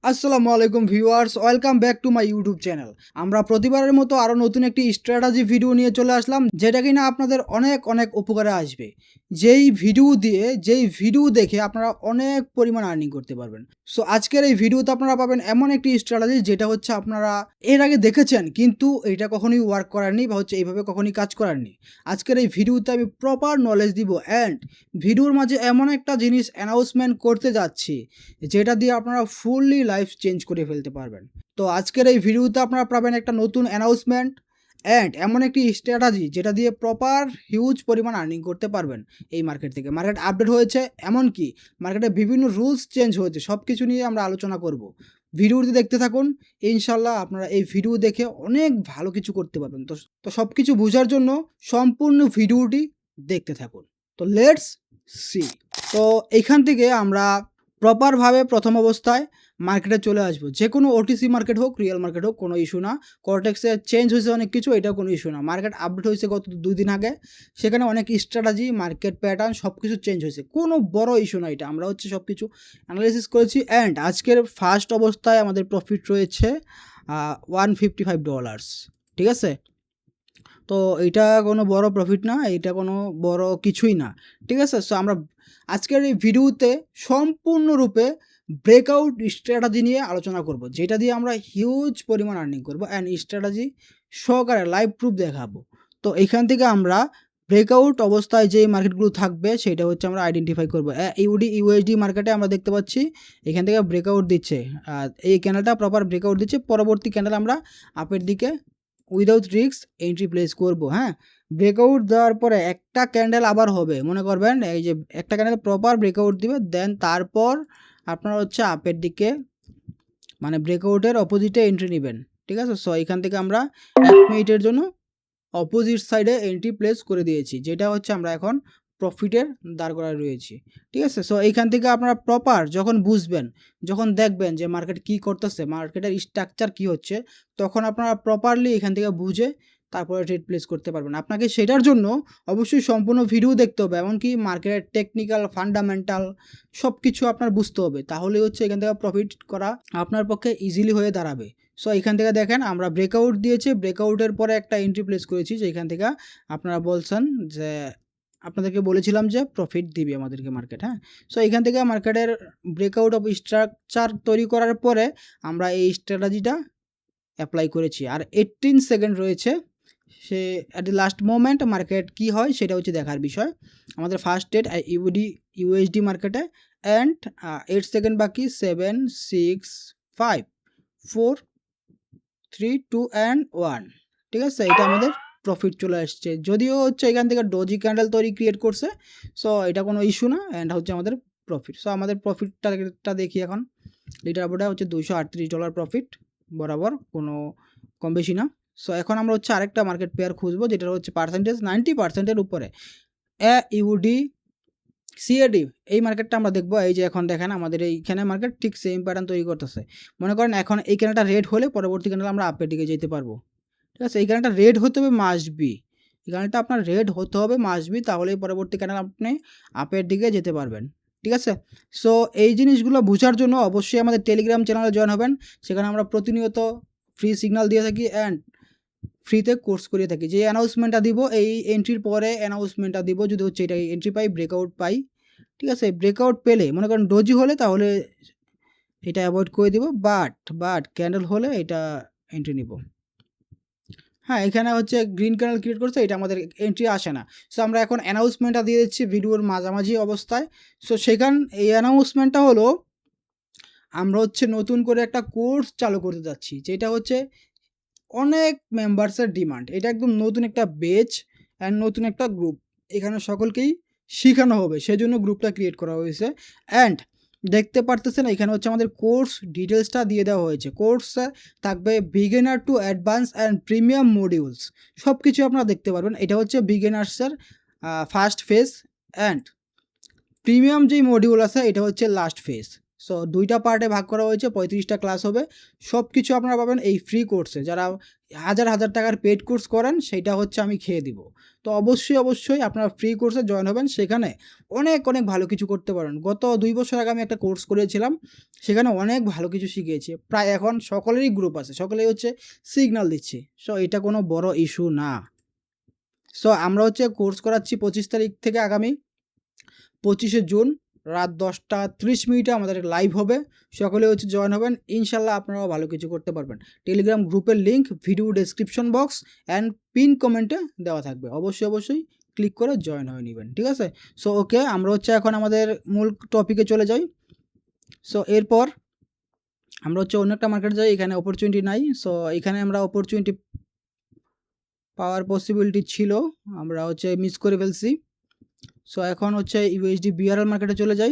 আসসালামু আলাইকুম viewers, welcome back to my YouTube channel. আমরা প্রতিবারের মতো আরও নতুন একটি স্ট্র্যাটেজি ভিডিও নিয়ে চলে আসলাম, যেটা কিনা আপনাদের অনেক অনেক উপকারে আসবে। যেই ভিডিও দেখে আপনারা অনেক পরিমাণ আর্নিং করতে পারবেন। সো আজকের এই ভিডিওতে আপনারা পাবেন এমন একটি স্ট্র্যাটেজি, যেটা হচ্ছে আপনারা এর আগে দেখেছেন কিন্তু এটা কখনোই ওয়ার্ক করারনি বা হচ্ছে এইভাবে কখনোই কাজ করারনি। আজকের এই ভিডিওতে আমি প্রপার নলেজ দিব অ্যান্ড ভিডিওর মাঝে এমন একটা জিনিস অ্যানাউন্সমেন্ট করতে যাচ্ছি, যেটা দিয়ে আপনারা ফুললি লাইফ চেঞ্জ করে ফেলতে পারবেন। তো আজকের এই ভিডিওতে আপনারা পাবেন একটা নতুন অ্যানাউন্সমেন্ট অ্যান্ড এমন একটি স্ট্র্যাটেজি, যেটা দিয়ে প্রপার হিউজ পরিমাণ আর্নিং করতে পারবেন এই মার্কেট থেকে। মার্কেট আপডেট হয়েছে, এমনকি মার্কেটে বিভিন্ন রুলস চেঞ্জ হয়েছে, সব কিছু নিয়ে আমরা আলোচনা করব। ভিডিওটি দেখতে থাকুন, ইনশাল্লাহ আপনারা এই ভিডিও দেখে অনেক ভালো কিছু করতে পারবেন। তো সব কিছু বোঝার জন্য সম্পূর্ণ ভিডিওটি দেখতে থাকুন। তো লেটস সি। তো এইখান থেকে আমরা প্রপারভাবে প্রথম অবস্থায় মার্কেটে চলে আসবো। যে কোনো ওটিসি মার্কেট হোক, রিয়েল মার্কেট হোক, কোনো ইস্যু না। কর্টেক্সে চেঞ্জ হয়েছে অনেক কিছু, এটাও কোনো ইস্যু না। মার্কেট আপডেট হয়েছে গত 2 দিন আগে, সেখানে অনেক স্ট্র্যাটেজি, মার্কেট প্যাটার্ন সব কিছু চেঞ্জ হয়েছে। কোনো বড় ইস্যু না এটা, আমরা হচ্ছে সব কিছু অ্যানালাইসিস করেছি। অ্যান্ড আজকের ফার্স্ট অবস্থায় আমাদের প্রফিট রয়েছে $155। ঠিক আছে? তো এইটা কোনো বড় প্রফিট না, এইটা কোনো বড় কিছুই না। ঠিক আছে? সো আমরা আজকের এই ভিডিওতে সম্পূর্ণরূপে ব্রেকআউট স্ট্র্যাটেজি নিয়ে আলোচনা করব, যেটা দিয়ে আমরা হিউজ পরিমাণ আর্নিং করব অ্যান্ড স্ট্র্যাটেজি সহকারে লাইভ প্রুফ দেখাবো। তো এইখান থেকে আমরা ব্রেকআউট অবস্থায় যেই মার্কেটগুলো থাকবে সেটা হচ্ছে আমরা আইডেন্টিফাই করবো। ইউএসডি মার্কেটে আমরা দেখতে পাচ্ছি এখান থেকে ব্রেকআউট দিচ্ছে, এই ক্যান্ডেলটা প্রপার ব্রেকআউট দিচ্ছে। পরবর্তী ক্যান্ডেল আমরা আপের দিকে উইদাউট রিস্ক এন্ট্রি প্লেস করব। হ্যাঁ, ব্রেকআউট দেওয়ার পরে একটা ক্যান্ডেল আবার হবে, মনে করবেন এই যে একটা ক্যান্ডেল প্রপার ব্রেকআউট দিবে, দেন তারপর আপনার হচ্ছে আপের দিকে মানে ব্রেকআউটের অপোজিটে এন্ট্রি নেবেন। ঠিক আছে? সো এখান থেকে আমরা 1 মিনিটের জন্য অপোজিট সাইডে এন্ট্রি প্লেস করে দিয়েছি, যেটা হচ্ছে আমরা এখন প্রফিটের দাঁড় করায় রয়েছি। ঠিক আছে? সো এইখান থেকে আপনারা প্রপার যখন বুঝবেন, যখন দেখবেন যে মার্কেট কী করতেছে, মার্কেটের স্ট্রাকচার কী হচ্ছে, তখন আপনারা প্রপারলি এখান থেকে বুঝে তারপরে ট্রেড প্লেস করতে পারবেন। আপনাকে সেটার জন্য অবশ্যই সম্পূর্ণ ভিডিও দেখতে হবে, এমনকি মার্কেটের টেকনিক্যাল, ফান্ডামেন্টাল সব কিছু আপনার বুঝতে হবে। তাহলে হচ্ছে এখান থেকে প্রফিট করা আপনার পক্ষে ইজিলি হয়ে দাঁড়াবে। সো এখান থেকে দেখেন আমরা ব্রেকআউট দিয়েছি, ব্রেকআউটের পরে একটা এন্ট্রি প্লেস করেছি, যেখান থেকে আপনারা বলছেন যে আপনাদেরকে বলেছিলাম যে প্রফিট দিবে আমাদেরকে মার্কেট। হ্যাঁ, সো এখান থেকে মার্কেটের ব্রেকআউট অফ স্ট্রাকচার তৈরি করার পরে আমরা এই স্ট্র্যাটেজিটা অ্যাপ্লাই করেছি। আর 18 সেকেন্ড রয়েছে, সে at the last moment market কী হয় সেটা হচ্ছে দেখার বিষয়। আমাদের ফার্স্ট ডেট ইউএসডি মার্কেটে অ্যান্ড 8 সেকেন্ড বাকি। 7, 6, 5, 4, 3, 2 অ্যান্ড 1। ঠিক আছে? এটা আমাদের প্রফিট চলে আসছে, যদিও হচ্ছে এখান থেকে ডজি ক্যান্ডেল তৈরি ক্রিয়েট করছে। সো এটা কোনো ইস্যু না, অ্যান্ড হচ্ছে আমাদের প্রফিট। সো আমাদের প্রফিটটা দেখি এখন। লিটার বোর্ডে হচ্ছে $238 প্রফিট বরাবর, কোনো কম বেশি না। সো এখন আমরা হচ্ছে আরেকটা মার্কেট পেয়ার খুঁজবো, যেটা হচ্ছে পার্সেন্টেজ 90%-এর উপরে। ইউডি সিএডি, এই মার্কেটটা আমরা দেখবো। এই যে এখন দেখেন আমাদের এইখানে মার্কেট ঠিক সেম প্যাটার্ন তৈরি করতেছে। মনে করেন এখন এই ক্যান্ডেলটা রেড হলে পরবর্তী ক্যান্ডেল আমরা আপের দিকে যেতে পারবো। ঠিক আছে? এই ক্যান্ডেলটা রেড হতে হবে মাস্ট বি, এই ক্যান্ডেলটা আপনার রেড হতে হবে মাস্ট বি, তাহলেই পরবর্তী ক্যান্ডেল আপনি আপের দিকে যেতে পারবেন। ঠিক আছে? সো এই জিনিসগুলো বোঝার জন্য অবশ্যই আমাদের টেলিগ্রাম চ্যানেলে জয়েন হবেন। সেখানে আমরা প্রতিনিয়ত ফ্রি সিগন্যাল দিয়ে থাকি অ্যান্ড ফ্রিতে কোর্স করিয়ে থাকি। যে অ্যানাউন্সমেন্টটা দিব, এই এন্ট্রির পরে অ্যানাউন্সমেন্টটা দিব, যদি হচ্ছে এটা এন্ট্রি পাই, ব্রেকআউট পাই। ঠিক আছে? ব্রেকআউট পেলে মনে করেন ডোজি হলে তাহলে এটা অ্যাভয়েড করে দিব, বাট ক্যান্ডেল হলে এটা এন্ট্রি নিব। হ্যাঁ, এখানে হচ্ছে গ্রিন ক্যান্ডেল ক্রিয়েট করছে, এটা আমাদের এন্ট্রি আসে না। সো আমরা এখন অ্যানাউন্সমেন্টটা দিয়ে দিচ্ছি ভিডিওর মাঝামাঝি অবস্থায়। সো এই অ্যানাউন্সমেন্টটা হলো আমরা হচ্ছে নতুন করে একটা কোর্স চালু করতে যাচ্ছি, যেটা হচ্ছে অনেক মেম্বার্সের ডিমান্ড। এটা একদম নতুন একটা বেচ অ্যান্ড নতুন একটা গ্রুপ, এখানে সকলকেই শেখানো হবে, সেজন্য গ্রুপটা ক্রিয়েট করা হয়েছে। অ্যান্ড দেখতে পারতেছেন এখানে হচ্ছে আমাদের কোর্স ডিটেলসটা দিয়ে দেওয়া হয়েছে। কোর্সে থাকবে beginner to advance and premium modules, সব কিছু আপনারা দেখতে পারবেন। এটা হচ্ছে বিগিনার্সের ফার্স্ট ফেজ, অ্যান্ড প্রিমিয়াম যেই মডিউল আছে এটা হচ্ছে লাস্ট ফেজ। সো 2টা পার্টে ভাগ করা হয়েছে, 35টা ক্লাস হবে। সব কিছু আপনারা পাবেন এই ফ্রি কোর্সে। যারা হাজার টাকার পেইড কোর্স করেন সেইটা হচ্ছে আমি খেয়ে দিব। তো অবশ্যই আপনারা ফ্রি কোর্সে জয়েন হবেন। সেখানে অনেক ভালো কিছু করতে পারেন। গত 2 বছর আগে আমি একটা কোর্স করেছিলাম, সেখানে অনেক ভালো কিছু শিখিয়েছি। প্রায় এখন সকলেরই গ্রুপ আছে, সকলেই হচ্ছে সিগন্যাল দিচ্ছে। সো এটা কোনো বড় ইস্যু না। সো আমরা হচ্ছে কোর্স করাচ্ছি 25 তারিখ থেকে আগামী 25শে জুন রাত 10টা 30 মিনিটে আমাদের লাইভ হবে। সকলে হচ্ছে জয়েন হবেন, ইনশাল্লাহ আপনারাও ভালো কিছু করতে পারবেন। টেলিগ্রাম গ্রুপের link video description box and pin কমেন্টে দেওয়া থাকবে। অবশ্যই ক্লিক করে জয়েন হয়ে নেবেন, ঠিক আছে? সো ওকে, আমরা হচ্ছে এখন আমাদের মূল টপিকে চলে যাই। সো এরপর আমরা হচ্ছে অন্য একটা মার্কেট যাই। এখানে অপরচুনিটি নাই। সো এখানে আমরা অপরচুনিটি পাওয়ার পসিবিলিটি ছিল, আমরা হচ্ছে মিস করে ফেলছি। সো এখন হচ্ছে ইউএসডি বিআরএল মার্কেটে চলে যাই।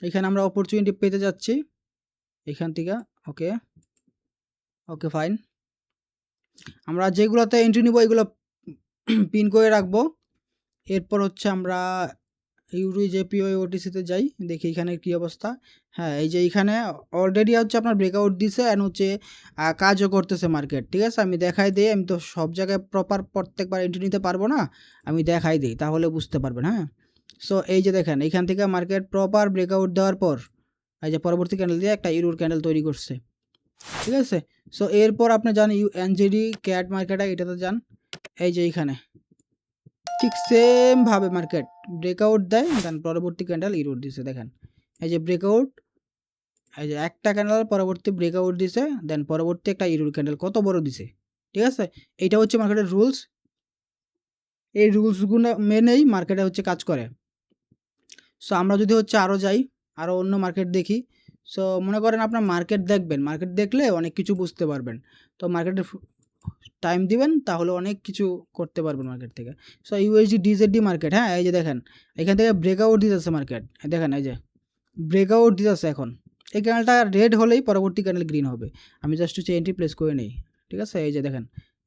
এখানে আমরা অপরচুনিটি পেতে যাচ্ছি এখান থেকে। Okay fine. আমরা যেগুলোতে এন্ট্রি নিব এগুলো পিন করে রাখবো। এরপর হচ্ছে আমরা ইউরো জেপিও ওটিসিতে যাই, দেখি এখানে কি অবস্থা। হ্যাঁ, এই যে এখানে অলরেডি হচ্ছে আপনার ব্রেকআউট দিছে অ্যান্ড হচ্ছে কাজও করতেছে মার্কেট, ঠিক আছে? আমি দেখাই দিই, আমি তো সব জায়গায় প্রপার প্রত্যেকবার এন্ট্রি নিতে পারবো না, আমি দেখাই দিই তাহলে বুঝতে পারবেন। হ্যাঁ, সো এই যে দেখেন এখান থেকে মার্কেট প্রপার ব্রেকআউট দেওয়ার পর এই যে পরবর্তী ক্যান্ডেল দিয়ে একটা ইউরোর ক্যান্ডেল তৈরি করছে, ঠিক আছে? সো এরপর আপনি যান এনজেডি ক্যাট মার্কেটে, এটাতে যান। এই যে এইখানে ঠিক সেমভাবে মার্কেট ব্রেকআউট দেয়, দেন পরবর্তী ক্যান্ডেল ইরোড দিছে। দেখেন এই যে ব্রেকআউট, এই যে একটা ক্যান্ডেল পরবর্তী ব্রেকআউট দিছে, দেন পরবর্তী একটা ইরোড ক্যান্ডেল কত বড় দিছে, ঠিক আছে? এইটা হচ্ছে মার্কেটের রুলস। এই রুলসগুলো মেনেই মার্কেটে হচ্ছে কাজ করে। সো আমরা যদি হচ্ছে আরও যাই, আরও অন্য মার্কেট দেখি। সো মনে করেন আপনার মার্কেট দেখবেন, মার্কেট দেখলে অনেক কিছু বুঝতে পারবেন। তো মার্কেটে টাইম দিবেন তাহলে অনেক কিছু করতে পারবেন মার্কেট থেকে। সো ইউএসডি ডিজেডি মার্কেট, হ্যাঁ এই যে দেখেন এখান থেকে ব্রেকআউট দিতেছে মার্কেট, দেখেন এই যে ব্রেকআউট দিতেছে। এখন এই ক্যান্ডেলটা রেড হলেই পরবর্তী ক্যান্ডেল গ্রিন হবে। আমি জাস্ট হচ্ছে এন্ট্রি প্লেস করে নেই, ঠিক আছে? এই যে দেখেন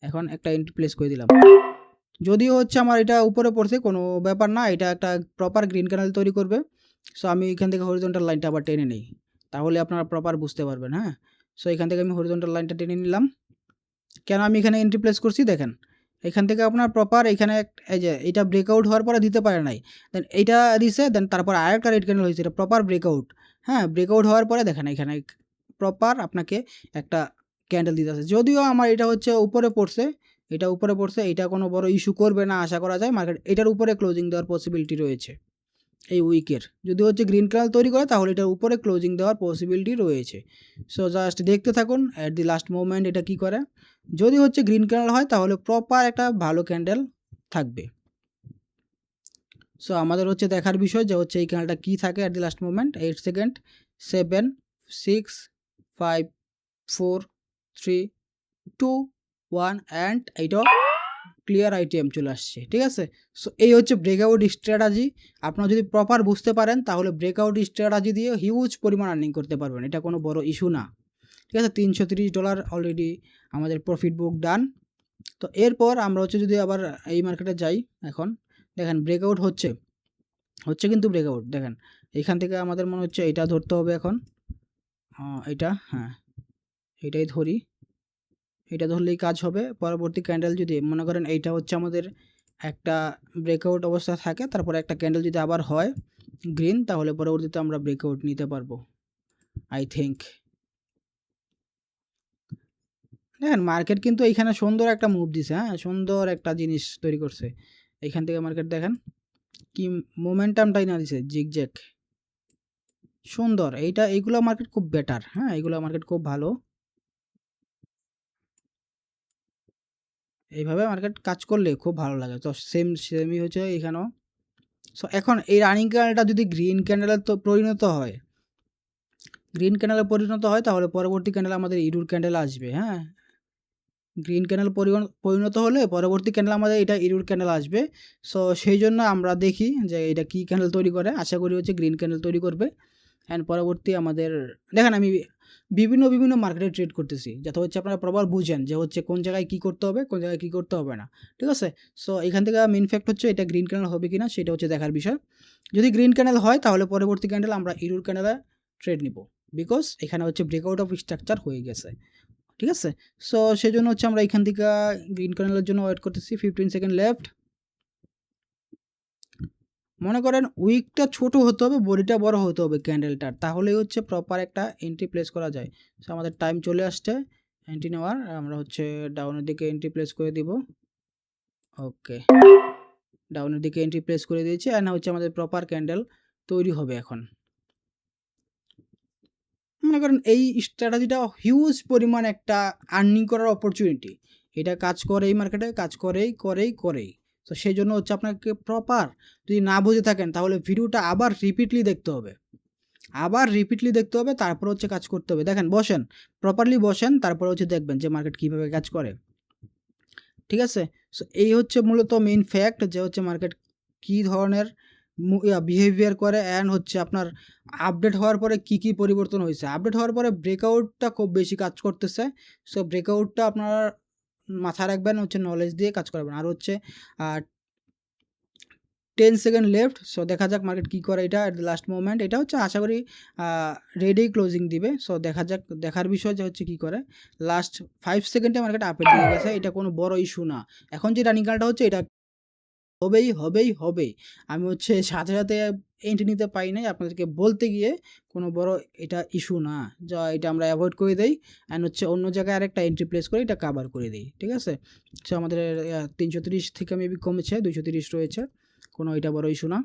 এখন একটা এন্ট্রি প্লেস করে দিলাম। যদিও হচ্ছে আমার এটা উপরে পড়ছে, কোনো ব্যাপার না, এটা একটা প্রপার গ্রিন ক্যান্ডেল তৈরি করবে। সো আমি এখান থেকে হরিজন্টাল লাইনটা আবার টেনে নেই, তাহলে আপনারা প্রপার বুঝতে পারবেন। হ্যাঁ, সো এখান থেকে আমি হরিজন্টাল লাইনটা টেনে নিলাম। কেন আমি এখানে এন্ট্রি প্লেস করছি দেখেন, এখান থেকে আপনার প্রপার এখানে এই যে এটা ব্রেকআউট হওয়ার পরে দিতে পারে নাই, দেন এইটা দিছে, দেন তারপর আরেকটা রেড ক্যান্ডেল হয়েছে, এটা প্রপার ব্রেকআউট। হ্যাঁ, ব্রেকআউট হওয়ার পরে দেখেন এখানে প্রপার আপনাকে একটা ক্যান্ডেল দিতে আছে। যদিও আমার এটা হচ্ছে উপরে পড়ছে, এটা উপরে পড়ছে, এটা কোনো বড় ইস্যু করবে না আশা করা যায়। মার্কেট এটার উপরে ক্লোজিং দেওয়ার পসিবিলিটি রয়েছে এই উইকের। যদি হচ্ছে গ্রিন ক্যান্ডেল তৈরি করে তাহলে এটার উপরে ক্লোজিং দেওয়ার পসিবিলিটি রয়েছে। সো জাস্ট দেখতে থাকুন অ্যাট দি লাস্ট মোমেন্ট এটা কি করে। যদি হচ্ছে গ্রিন ক্যান্ডেল হয় তাহলে প্রপার একটা ভালো ক্যান্ডেল থাকবে। সো আমাদের হচ্ছে দেখার বিষয় যে হচ্ছে এই ক্যান্ডেলটা কী থাকে at the last moment. 8 second, 7, 6, 5, 4, 3, 2, 1 and এইটা ক্লিয়ার আইটেম চলে আসছে, ঠিক আছে? সো এই হচ্ছে ব্রেকআউট স্ট্র্যাটাজি। আপনারা যদি প্রপার বুঝতে পারেন তাহলে ব্রেকআউট স্ট্র্যাটাজি দিয়ে হিউজ পরিমাণ আর্নিং করতে পারবেন, এটা কোনো বড় ইস্যু না, ঠিক আছে? $330 অলরেডি আমাদের প্রফিট বুক ডান। তো এরপর আমরা হচ্ছে যদি আবার এই মার্কেটে যাই, এখন দেখেন ব্রেকআউট হচ্ছে কিন্তু ব্রেকআউট দেখেন এখান থেকে আমাদের মনে হচ্ছে এটা ধরতে হবে এখন। এটা হ্যাঁ, এটাই ধরি, এটা ধরলেই কাজ হবে। পরবর্তী ক্যান্ডেল যদি মনে করেন এইটা হচ্ছে আমাদের একটা ব্রেকআউট অবস্থা থাকে, তারপরে একটা ক্যান্ডেল যদি আবার হয় গ্রিন, তাহলে পরবর্তীতে আমরা ব্রেকআউট নিতে পারবো আই থিঙ্ক। দেখেন মার্কেট কিন্তু এইখানে সুন্দর একটা মুভ দিছে, হ্যাঁ সুন্দর একটা জিনিস তৈরি করছে। এইখান থেকে মার্কেট দেখেন কি মোমেন্টামটাই না দিছে, জিগজ্যাগ সুন্দর। এইগুলো মার্কেট খুব বেটার, হ্যাঁ এইগুলো মার্কেট খুব ভালো। এইভাবে মার্কেট কাজ করলে খুব ভালো লাগে। তো সেমই হচ্ছে এখানেও। সো এখন এই রানিং ক্যান্ডেলটা যদি গ্রিন ক্যান্ডেলে তো পরিণত হয়, তাহলে পরবর্তী ক্যান্ডেল আমাদের ইরুর ক্যান্ডেল আসবে। হ্যাঁ, গ্রিন ক্যান্ডেল পরিণত হলে পরবর্তী ক্যান্ডেল আমাদের এটা ইরুর ক্যান্ডেল আসবে। সো সেই জন্য আমরা দেখি যে এটা কী ক্যান্ডেল তৈরি করে। আশা করি হচ্ছে গ্রিন ক্যান্ডেল তৈরি করবে। অ্যান্ড পরবর্তী আমাদের দেখেন আমি বিভিন্ন মার্কেটে ট্রেড করতেছি, যাতে হচ্ছে আপনারা প্রপার বুঝেন যে হচ্ছে কোন জায়গায় কী করতে হবে, কোন জায়গায় কী করতে হবে না, ঠিক আছে? সো এখান থেকে মেন ফ্যাক্ট হচ্ছে এটা গ্রিন ক্যান্ডেল হবে কি না সেটা হচ্ছে দেখার বিষয়। যদি গ্রিন ক্যান্ডেল হয় তাহলে পরবর্তী ক্যান্ডেল আমরা ইরুর ক্যান্ডেলে ট্রেড নিব, বিকজ এখানে হচ্ছে ব্রেকআউট অফ স্ট্রাকচার হয়ে গেছে, ঠিক আছে। সো সেজন্য হচ্ছে আমরা এখান থেকে গ্রিন ক্যান্ডেলের জন্য ওয়েট করতেছি। 15 সেকেন্ড লেফট। মনে করেন উইকটা ছোট হতে হবে, বডিটা বড় হতে হবে ক্যান্ডেলটার, তাহলেই হচ্ছে প্রপার একটা এন্ট্রি প্লেস করা যায়। সো আমাদের টাইম চলে আসছে এন্ট্রি নেওয়ার, আমরা হচ্ছে ডাউনের দিকে এন্ট্রি প্লেস করে দিব। ওকে, ডাউনের দিকে এন্ট্রি প্লেস করে দিয়েছি, অ্যান্ড হচ্ছে আমাদের প্রপার ক্যান্ডেল তৈরি হবে এখন। মনে করেন এই স্ট্র্যাটেজিটা হিউজ পরিমাণ একটা আর্নিং করার অপরচুনিটি, এটা কাজ করে এই মার্কেটে, কাজ করেই। তো সেই জন্য হচ্ছে আপনাকে প্রপার যদি না বুঝে থাকেন তাহলে ভিডিওটা আবার রিপিটলি দেখতে হবে, তারপর হচ্ছে কাজ করতে হবে। দেখেন, বসেন, প্রপারলি বসেন, তারপর হচ্ছে দেখবেন যে মার্কেট কীভাবে কাজ করে, ঠিক আছে। সো এই হচ্ছে মূলত মেইন ফ্যাক্ট যে হচ্ছে মার্কেট কী ধরনের বিহেভিয়ার করে, অ্যান্ড হচ্ছে আপনার আপডেট হওয়ার পরে কি পরিবর্তন হয়েছে। আপডেট হওয়ার পরে ব্রেকআউটটা খুব বেশি কাজ করতেছে। সো ব্রেকআউটটা আপনার মাথায় রাখবেন, হচ্ছে নলেজ দিয়ে কাজ করবেন। আর হচ্ছে 10 সেকেন্ড লেফট। সো দেখা যাক মার্কেট কী করে এটা, এট দ্য লাস্ট মোমেন্ট। এটা হচ্ছে আশা করি রেডি ক্লোজিং দিবে। সো দেখা যাক, দেখার বিষয় যে হচ্ছে কী করে। লাস্ট 5 সেকেন্ডে মার্কেট আপের দিকে গেছে, এটা কোনো বড় ইস্যু না। এখন যে রানিং গানটা হচ্ছে এটা হবেই। আমি হচ্ছে সাথে এন্ট্রি নিতে পারি নাই, আপনাদেরকে বলতে গিয়ে কোনো বড় এটা ইস্যু না, যা এটা আমরা অ্যাভয়েড করে দেই, অ্যান্ড হচ্ছে অন্য জায়গায় আরেকটা এন্ট্রি প্লেস করে এটা কাভার করে দিই, ঠিক আছে। সো আমাদের 330 থেকে মেবি কমেছে, 230 রয়েছে, কোনো এটা বড় ইস্যু না।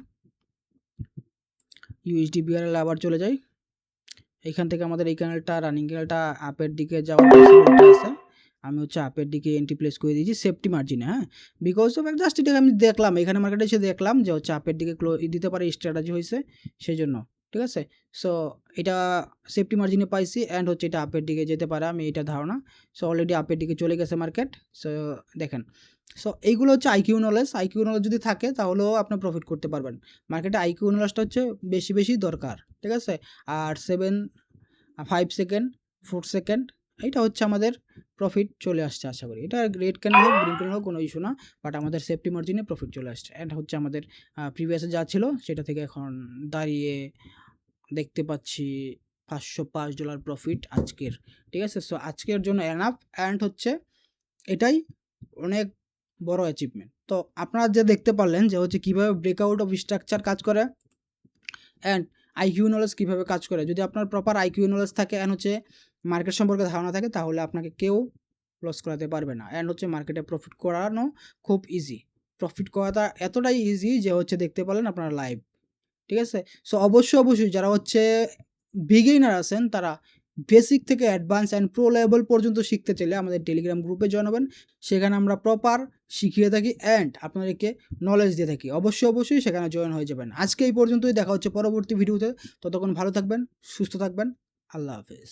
ইউএসডি বিআরএল আবার চলে যাই, এইখান থেকে আমাদের এই ক্যানেলটা রানিং ক্যানেলটা আপের দিকে যাওয়ার পসিবিলিটি আছে। আমি হচ্ছে আপের দিকে এন্ট্রি প্লেস করে দিয়েছি সেফটি মার্জিনে, হ্যাঁ, বিকজ অফ জাস্ট এটাকে আমি দেখলাম, এখানে মার্কেটে এসে দেখলাম যে হচ্ছে আপের দিকে দিতে পারে স্ট্র্যাটেজি হয়েছে, সেই জন্য, ঠিক আছে। সো এটা সেফটি মার্জিনে পাইছি, অ্যান্ড হচ্ছে এটা আপের দিকে যেতে পারে, আমি এটা ধারণা। সো অলরেডি আপের দিকে চলে গেছে মার্কেট। সো দেখেন, সো এইগুলো হচ্ছে আইকিউ নলেজ যদি থাকে তাহলেও আপনি প্রফিট করতে পারবেন। মার্কেটে আইকিউ নলেজটা হচ্ছে বেশি দরকার, ঠিক আছে। আর 5 সেকেন্ড 4 সেকেন্ড এটা হচ্ছে আমাদের প্রফিট চলে আসছে আশা করি। এটা রেড ক্যান্ডেল হোক, গ্রিন ক্যান্ডেল হোক, কোনো ইস্যু না, বাট আমাদের সেফটি মার্জিনে প্রফিট চলে আসছে। অ্যান্ড হচ্ছে আমাদের প্রিভিয়াসে যা ছিল সেটা থেকে এখন দাঁড়িয়ে দেখতে পাচ্ছি $505 প্রফিট আজকের, ঠিক আছে। সো আজকের জন্য এনাফ, অ্যান্ড হচ্ছে এটাই অনেক বড় অ্যাচিভমেন্ট। তো আপনারা যে দেখতে পারলেন যে হচ্ছে কীভাবে ব্রেকআউট অফ স্ট্রাকচার কাজ করে, অ্যান্ড আইকিউ নলেজ কীভাবে কাজ করে। যদি আপনার প্রপার আইকিউ নলেজ থাকে, অ্যান্ড হচ্ছে মার্কেট সম্পর্কে ধারণা থাকে, তাহলে আপনাকে কেউ লস করাতে পারবে না। অ্যান্ড হচ্ছে মার্কেটে প্রফিট করানো খুব ইজি, প্রফিট করাটা এতটাই ইজি যে হচ্ছে দেখতে পেলেন আপনারা লাইভ, ঠিক আছে। সো অবশ্যই যারা হচ্ছে বিগিনার আছেন তারা বেসিক থেকে অ্যাডভান্স অ্যান্ড প্রো লেভেল পর্যন্ত শিখতে চাইলে আমাদের টেলিগ্রাম গ্রুপে জয়েন হবেন। সেখানে আমরা প্রপার শিখিয়ে থাকি, অ্যান্ড আপনাদেরকে নলেজ দিয়ে থাকি। অবশ্যই সেখানে জয়েন হয়ে যাবেন। আজকে এই পর্যন্তই, দেখা হচ্ছে পরবর্তী ভিডিওতে। ততক্ষণ ভালো থাকবেন, সুস্থ থাকবেন, আল্লাহ হাফেজ।